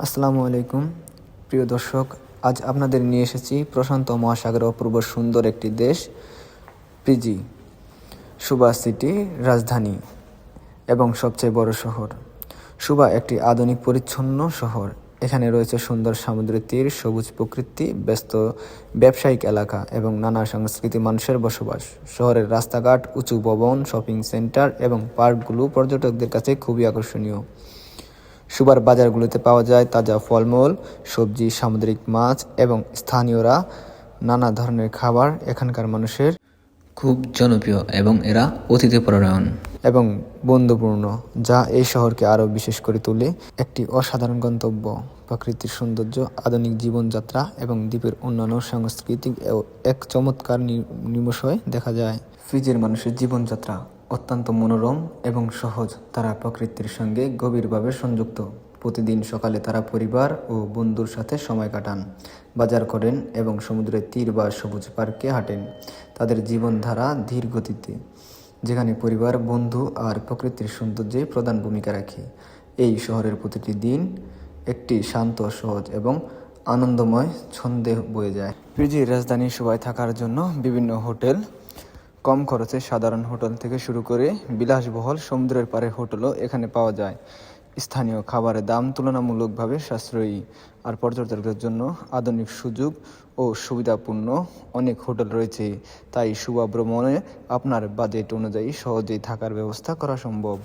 আসসালামু আলাইকুম প্রিয় দর্শক, আজ আপনাদের নিয়ে এসেছি প্রশান্ত মহাসাগরের অপূর্ব সুন্দর একটি দেশ ফিজি। সুবা সিটি রাজধানী এবং সবচেয়ে বড় শহর। সুবা একটি আধুনিক পরিচ্ছন্ন শহর। এখানে রয়েছে সুন্দর সমুদ্রের তীর, সবুজ প্রকৃতি, ব্যস্ত ব্যবসায়িক এলাকা এবং নানা সংস্কৃতি মানুষের বসবাস। শহরের রাস্তাঘাট, উঁচু ভবন, শপিং সেন্টার এবং পার্কগুলো পর্যটকদের কাছে খুবই আকর্ষণীয়। সুবার বাজারগুলোতে পাওয়া যায় তাজা ফলমূল, সবজি, সামুদ্রিক মাছ এবং স্থানীয়রা নানা ধরনের খাবার। এখানকার মানুষের খুব জনপ্রিয় এবং এরা অতিথিপরায়ণ এবং বন্ধুপূর্ণ, যা এই শহরকে আরও বিশেষ করে তোলে। একটি অসাধারণ গন্তব্য, প্রকৃতির সৌন্দর্য, আধুনিক জীবনযাত্রা এবং দ্বীপের অন্যান্য সাংস্কৃতিক এক চমৎকার নিমশয় দেখা যায়। ফিজির মানুষের জীবনযাত্রা অত্যন্ত মনোরম এবং সহজ। তারা প্রকৃতির সঙ্গে গভীরভাবে সংযুক্ত। প্রতিদিন সকালে তারা পরিবার ও বন্ধুর সাথে সময় কাটান, বাজার করেন এবং সমুদ্রের তীর বা সবুজ পার্কে হাঁটেন। তাদের জীবনধারা ধীর গতিতে, যেখানে পরিবার, বন্ধু আর প্রকৃতির সৌন্দর্যে প্রধান ভূমিকা রাখে। এই শহরের প্রতিটি দিন একটি শান্ত, সহজ এবং আনন্দময় ছন্দে বয়ে যায়। ফিজির রাজধানী সুবায় থাকার জন্য বিভিন্ন হোটেল, কম খরচে সাধারণ হোটেল থেকে শুরু করে বিলাসবহুল সমুদ্রের পাড়ের হোটেলও এখানে পাওয়া যায়। স্থানীয় খাবারের দাম তুলনামূলকভাবে সাশ্রয়ী, আর পর্যটকদের জন্য আধুনিক সুযোগ ও সুবিধাপূর্ণ অনেক হোটেল রয়েছে। তাই সুবা ভ্রমণে আপনার বাজেট অনুযায়ী সহজেই থাকার ব্যবস্থা করা সম্ভব।